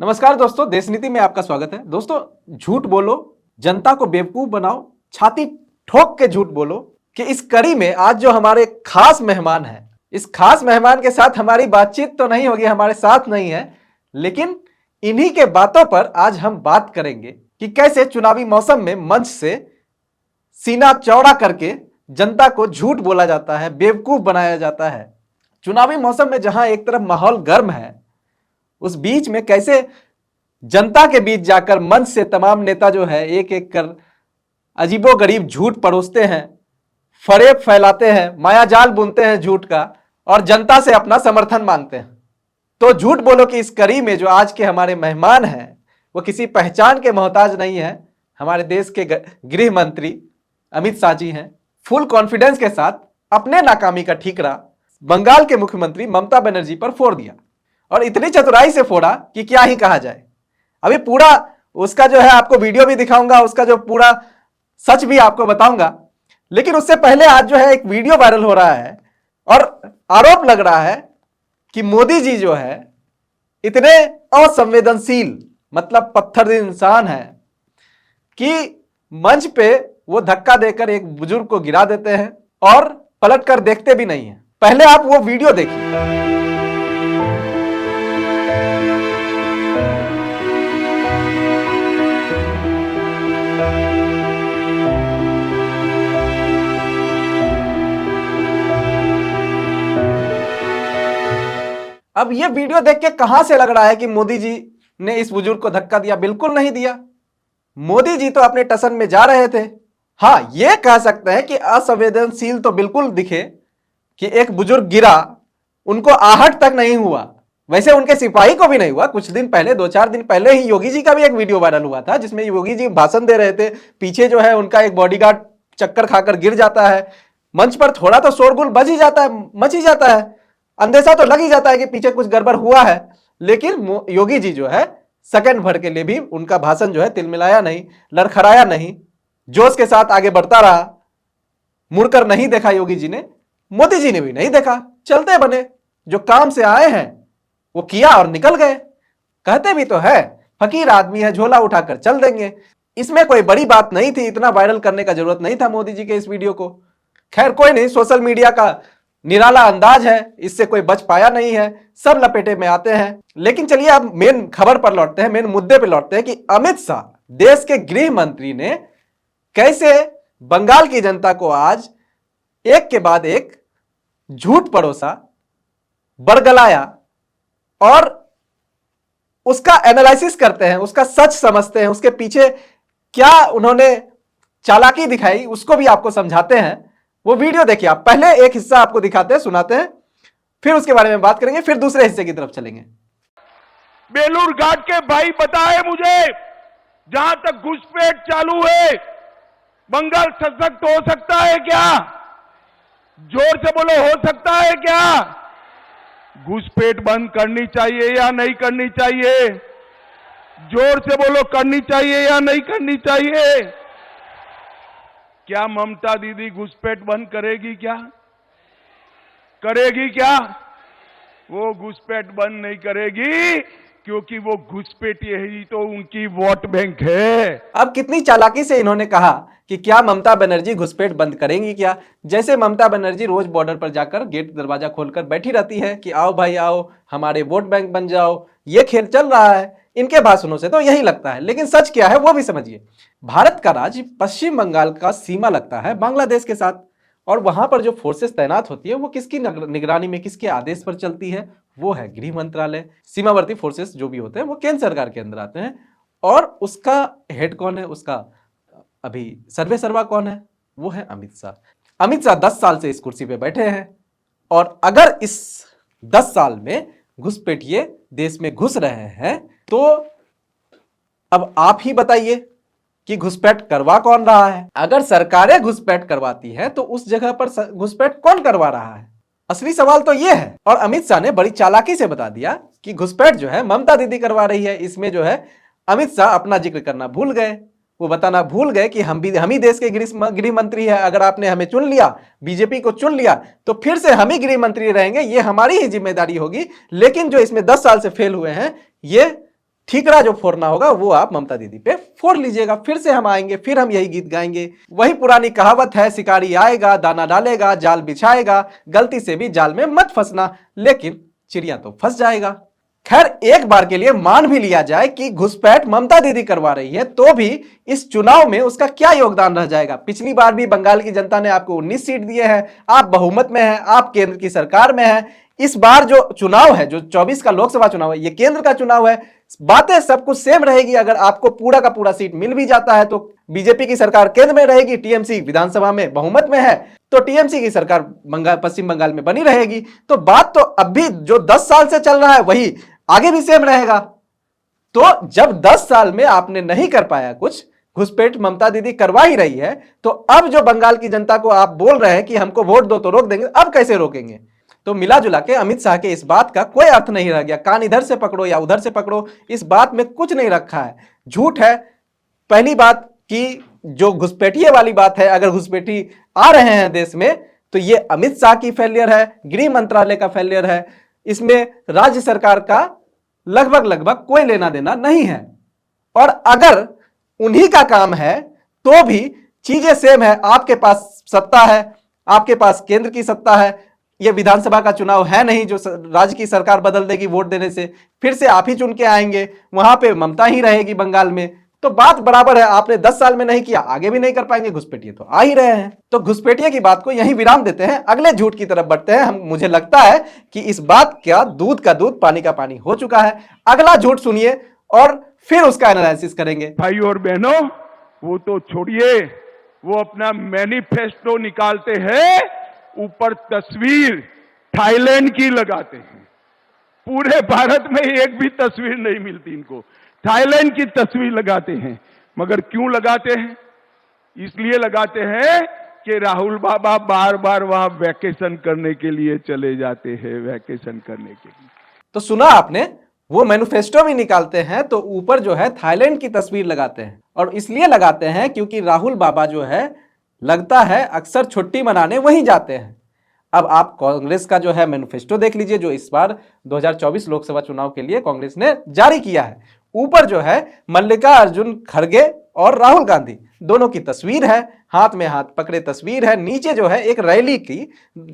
नमस्कार दोस्तों, देश नीति में आपका स्वागत है। दोस्तों, झूठ बोलो, जनता को बेवकूफ बनाओ, छाती ठोक के झूठ बोलो कि इस कड़ी में आज जो हमारे खास मेहमान हैं, इस खास मेहमान के साथ हमारी बातचीत तो नहीं होगी, हमारे साथ नहीं है, लेकिन इन्हीं के बातों पर आज हम बात करेंगे कि कैसे चुनावी मौसम में मंच से सीना चौड़ा करके जनता को झूठ बोला जाता है, बेवकूफ बनाया जाता है। चुनावी मौसम में जहां एक तरफ माहौल गर्म है, उस बीच में कैसे जनता के बीच जाकर मंच से तमाम नेता जो है एक एक कर अजीबोगरीब झूठ परोसते हैं, फरेब फैलाते हैं, मायाजाल बुनते हैं झूठ का और जनता से अपना समर्थन मांगते हैं। तो झूठ बोलो कि इस कड़ी में जो आज के हमारे मेहमान हैं वो किसी पहचान के मोहताज नहीं है। हमारे देश के गृह मंत्री अमित शाह जी हैं। फुल कॉन्फिडेंस के साथ अपने नाकामी का ठीकरा बंगाल के मुख्यमंत्री ममता बनर्जी पर फोड़ दिया और इतनी चतुराई से फोड़ा कि क्या ही कहा जाए। अभी पूरा उसका जो है आपको वीडियो भी दिखाऊंगा, उसका जो पूरा सच भी आपको बताऊंगा। लेकिन उससे पहले आज जो है एक वीडियो वायरल हो रहा है और आरोप लग रहा है कि मोदी जी जो है इतने असंवेदनशील, मतलब पत्थरदिल इंसान है कि मंच पे वो धक्का देकर एक बुजुर्ग को गिरा देते हैं और पलट कर देखते भी नहीं है। पहले आप वो वीडियो देखिए। अब ये वीडियो देख के कहां से लग रहा है कि मोदी जी ने इस बुजुर्ग को धक्का दिया? बिल्कुल नहीं दिया। मोदी जी तो अपने टसन में जा रहे थे। हां, ये कह सकते हैं कि असंवेदनशील तो बिल्कुल दिखे कि एक बुजुर्ग गिरा, उनको आहट तक नहीं हुआ। वैसे उनके सिपाही को भी नहीं हुआ। कुछ दिन पहले, 2-4 दिन पहले ही योगी जी का भी एक वीडियो वायरल हुआ था जिसमें योगी जी भाषण दे रहे थे, पीछे जो है उनका एक बॉडीगार्ड चक्कर खाकर गिर जाता है। मंच पर थोड़ा तो शोरगुल बज ही जाता है, मच ही जाता है, अंदेशा तो लग ही जाता है कि पीछे कुछ गड़बड़ हुआ है। लेकिन योगी जी जो है सेकंड भर के लिए भी उनका भाषण जो है तिलमिलाया नहीं, लड़खड़ाया नहीं, जोश के साथ आगे बढ़ता रहा। मुड़कर नहीं देखा योगी जी ने, मोदी जी ने भी नहीं देखा, चलते बने। जो काम से आए हैं वो किया और निकल गए। कहते भी तो है फकीर आदमी है, झोला उठाकर चल देंगे। इसमें कोई बड़ी बात नहीं थी, इतना वायरल करने का जरूरत नहीं था मोदी जी के इस वीडियो को। खैर कोई नहीं, सोशल मीडिया का निराला अंदाज है, इससे कोई बच पाया नहीं है, सब लपेटे में आते हैं। लेकिन चलिए अब मेन खबर पर लौटते हैं, मेन मुद्दे पर लौटते हैं कि अमित शाह देश के गृह मंत्री ने कैसे बंगाल की जनता को आज एक के बाद एक झूठ परोसा, बरगलाया और उसका एनालिसिस करते हैं, उसका सच समझते हैं, उसके पीछे क्या उन्होंने चालाकी दिखाई उसको भी आपको समझाते हैं। वो वीडियो देखिए आप। पहले एक हिस्सा आपको दिखाते हैं, सुनाते हैं, फिर उसके बारे में बात करेंगे, फिर दूसरे हिस्से की तरफ चलेंगे। बेलूर घाट के भाई बताए मुझे, जहां तक घुसपैठ चालू है, बंगाल सशक्त हो सकता है क्या? जोर से बोलो, हो सकता है क्या? घुसपैठ बंद करनी चाहिए या नहीं करनी चाहिए? जोर से बोलो, करनी चाहिए या नहीं करनी चाहिए? क्या ममता दीदी घुसपैठ बंद करेगी क्या? करेगी क्या? वो घुसपैठ बंद नहीं करेगी क्योंकि वो घुसपैठ ही तो उनकी वोट बैंक है। अब कितनी चालाकी से इन्होंने कहा कि क्या ममता बनर्जी घुसपैठ बंद करेंगी क्या? जैसे ममता बनर्जी रोज बॉर्डर पर जाकर गेट दरवाजा खोलकर बैठी रहती है कि आओ भाई आओ, हमारे वोट बैंक बन जाओ। ये खेल चल रहा है इनके भाषणों से तो यही लगता है, लेकिन सच क्या है वो भी समझिए। भारत का राज्य पश्चिम बंगाल का सीमा लगता है बांग्लादेश के साथ, और वहां पर जो फोर्सेस तैनात होती है वो किसकी निगरानी में, किसके आदेश पर चलती है? वो है गृह मंत्रालय। सीमावर्ती फोर्सेस जो भी होते हैं वो केंद्र सरकार के अंदर आते हैं, और उसका हेड कौन है, उसका अभी सर्वे सर्वा कौन है? वो है अमित शाह। अमित शाह 10 साल से इस कुर्सी पे बैठे हैं, और अगर इस 10 साल में घुसपैठिए देश में घुस रहे हैं तो अब आप ही बताइए कि घुसपैठ करवा कौन रहा है? अगर सरकारें घुसपैठ करवाती है तो उस जगह पर घुसपैठ कौन करवा रहा है? असली सवाल तो यह है। और अमित शाह ने बड़ी चालाकी से बता दिया कि घुसपैठ जो है ममता दीदी करवा रही है। इसमें जो है अमित शाह अपना जिक्र करना भूल गए, वो बताना भूल गए कि हम ही देश के गृह मंत्री है। अगर आपने हमें चुन लिया, बीजेपी को चुन लिया, तो फिर से हम ही गृह मंत्री रहेंगे, ये हमारी ही जिम्मेदारी होगी। लेकिन जो इसमें 10 साल से फेल हुए हैं ये ठीकरा जो फोड़ना होगा वो आप ममता दीदी पे फोड़ लीजिएगा। फिर से हम आएंगे, फिर हम यही गीत गाएंगे। वही पुरानी कहावत है, शिकारी आएगा दाना डालेगा जाल बिछाएगा, गलती से भी जाल में मत फंसना, लेकिन चिड़िया तो फंस जाएगा। खैर, एक बार के लिए मान भी लिया जाए कि घुसपैठ ममता दीदी करवा रही है, तो भी इस चुनाव में उसका क्या योगदान रह जाएगा। पिछली बार भी बंगाल की जनता ने आपको 19 सीट दिए हैं, आप बहुमत में हैं, आप केंद्र की सरकार में हैं। इस बार जो चुनाव है, जो 24 का लोकसभा चुनाव है, ये केंद्र का चुनाव है। बातें सब कुछ सेम रहेगी। अगर आपको पूरा का पूरा सीट मिल भी जाता है तो बीजेपी की सरकार केंद्र में रहेगी, टीएमसी विधानसभा में बहुमत में है, तो टीएमसी की सरकार पश्चिम बंगाल में बनी रहेगी। तो बात तो अब भी जो 10 साल से चल रहा है वही आगे भी सेम रहेगा। तो जब 10 साल में आपने नहीं कर पाया कुछ, घुसपैठ ममता दीदी करवा ही रही है, तो अब जो बंगाल की जनता को आप बोल रहे हैं कि हमको वोट दो तो रोक देंगे, अब कैसे रोकेंगे। तो मिला जुला के अमित शाह के इस बात का कोई अर्थ नहीं रह गया। कान इधर से पकड़ो या उधर से पकड़ो, इस बात में कुछ नहीं रखा है, झूठ है। पहली बात कि जो घुसपैठिए वाली बात है, अगर घुसपैठी आ रहे हैं देश में तो ये अमित शाह की फेलियर है, गृह मंत्रालय का फेलियर है। इसमें राज्य सरकार का लगभग कोई लेना देना नहीं है। और अगर उन्हीं का काम है तो भी चीजें सेम है। आपके पास सत्ता है, आपके पास केंद्र की सत्ता है, यह विधानसभा का चुनाव है नहीं जो राज्य की सरकार बदल देगी वोट देने से, फिर से आप ही चुन के आएंगे, वहां पे ममता ही रहेगी बंगाल में। तो बात बराबर है, आपने 10 साल में नहीं किया, आगे भी नहीं कर पाएंगे। घुसपैठिए तो आ ही रहे हैं। तो घुसपैठिए की बात को यहीं विराम देते हैं, अगले झूठ की तरफ बढ़ते हैं। मुझे लगता है कि इस बात का दूध पानी का पानी हो चुका है। अगला झूठ सुनिए और फिर उसका एनालिसिस करेंगे। भाइयों और बहनों, वो तो छोड़िए, वो अपना मैनिफेस्टो निकालते हैं, ऊपर तस्वीर थाईलैंड की लगाते हैं। पूरे भारत में एक भी तस्वीर नहीं मिलती इनको, थाईलैंड की तस्वीर लगाते हैं। मगर क्यों लगाते हैं? इसलिए लगाते हैं कि राहुल बाबा बार बार वहां वैकेशन करने के लिए चले जाते हैं, वैकेशन करने के लिए। तो सुना आपने, वो मैनिफेस्टो भी निकालते हैं तो ऊपर जो है थाईलैंड की तस्वीर लगाते हैं। और इसलिए लगाते हैं क्योंकि राहुल बाबा जो है, लगता है अक्सर छुट्टी मनाने वहीं जाते हैं। अब आप कांग्रेस का जो है मैनिफेस्टो देख लीजिए, जो इस बार 2024 लोकसभा चुनाव के लिए कांग्रेस ने जारी किया है। ऊपर जो है मल्लिकार्जुन खड़गे और राहुल गांधी दोनों की तस्वीर है, हाथ में हाथ पकड़े तस्वीर है। नीचे जो है एक रैली की,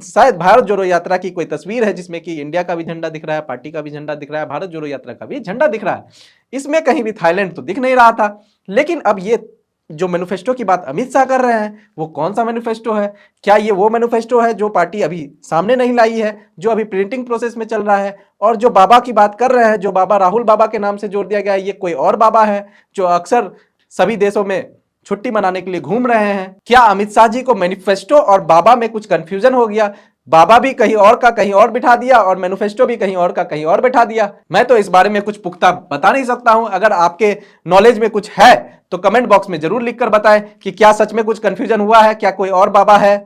शायद भारत जोड़ो यात्रा की कोई तस्वीर है, जिसमें कि इंडिया का भी झंडा दिख रहा है, पार्टी का भी झंडा दिख रहा है, भारत जोड़ो यात्रा का भी झंडा दिख रहा है। इसमें कहीं भी थाईलैंड तो दिख नहीं रहा था। लेकिन अब ये जो मैनिफेस्टो की बात अमित शाह कर रहे हैं, वो कौन सा मैनिफेस्टो है? क्या ये वो मैनिफेस्टो है जो पार्टी अभी सामने नहीं लाई है, जो अभी प्रिंटिंग प्रोसेस में चल रहा है? और जो बाबा की बात कर रहे हैं, जो बाबा राहुल बाबा के नाम से जोड़ दिया गया है, ये कोई और बाबा है जो अक्सर सभी देशों में छुट्टी मनाने के लिए घूम रहे हैं? क्या अमित शाह जी को मैनिफेस्टो और बाबा में कुछ कंफ्यूजन हो गया? बाबा भी कहीं और का कहीं और बिठा दिया और मैनिफेस्टो भी कहीं और का कहीं और बिठा दिया। मैं तो इस बारे में कुछ पुख्ता बता नहीं सकता हूं। अगर आपके नॉलेज में कुछ है तो कमेंट बॉक्स में जरूर लिखकर बताएं कि क्या सच में कुछ कंफ्यूजन हुआ है, क्या कोई और बाबा है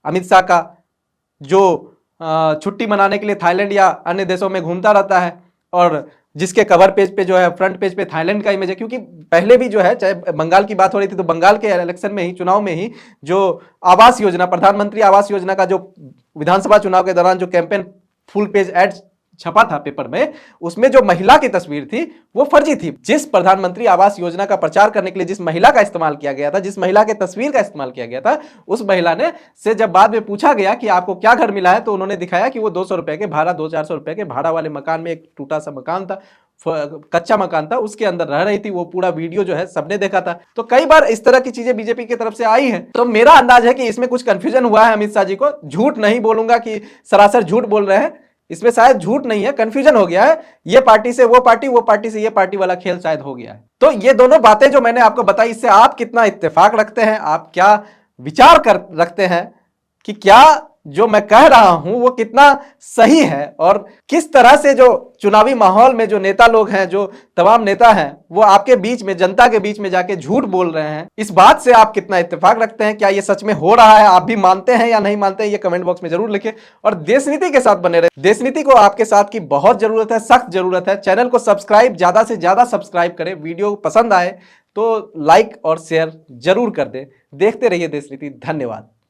अमित शाह का जो छुट्टी मनाने के लिए थाईलैंड या अन्य देशों में घूमता रहता है, और जिसके कवर पेज पे जो है, फ्रंट पेज पे थाईलैंड का इमेज है। क्योंकि पहले भी जो है, चाहे बंगाल की बात हो रही थी तो बंगाल के इलेक्शन में ही, चुनाव में ही, जो आवास योजना, प्रधानमंत्री आवास योजना का जो विधानसभा चुनाव के दौरान जो कैंपेन फुल पेज एड छपा था पेपर में, उसमें जो महिला की तस्वीर थी वो फर्जी थी। जिस प्रधानमंत्री आवास योजना का प्रचार करने के लिए जिस महिला का इस्तेमाल किया गया था, जिस महिला के तस्वीर का इस्तेमाल किया गया था, उस महिला ने से जब बाद में पूछा गया कि आपको क्या घर मिला है, तो उन्होंने दिखाया कि वो 200 रुपए के भाड़ा, 200-400 रुपए के भाड़ा वाले मकान में, एक टूटा सा मकान था, कच्चा मकान था, उसके अंदर रह रही थी। वो पूरा वीडियो जो है सबने देखा था। तो कई बार इस तरह की चीजें बीजेपी की तरफ से आई है। तो मेरा अंदाज है कि इसमें कुछ कंफ्यूजन हुआ है अमित शाह जी को। झूठ नहीं बोलूंगा कि सरासर झूठ बोल रहे हैं, इसमें शायद झूठ नहीं है, कंफ्यूजन हो गया है। ये पार्टी से वो पार्टी से ये पार्टी वाला खेल शायद हो गया है। तो ये दोनों बातें जो मैंने आपको बताई, इससे आप कितना इत्तेफाक रखते हैं, आप क्या विचार कर रखते हैं कि क्या जो मैं कह रहा हूं वो कितना सही है, और किस तरह से जो चुनावी माहौल में जो नेता लोग हैं, जो तमाम नेता हैं, वो आपके बीच में, जनता के बीच में जाके झूठ बोल रहे हैं। इस बात से आप कितना इत्तेफाक रखते हैं? क्या ये सच में हो रहा है? आप भी मानते हैं या नहीं मानते हैं? ये कमेंट बॉक्स में जरूर लिखें। और देश नीति के साथ बने रहे। देश नीति को आपके साथ की बहुत जरूरत है, सख्त जरूरत है। चैनल को सब्सक्राइब, ज्यादा से ज्यादा सब्सक्राइब करें। वीडियो पसंद आए तो लाइक और शेयर जरूर कर दें। देखते रहिए देश नीति। धन्यवाद।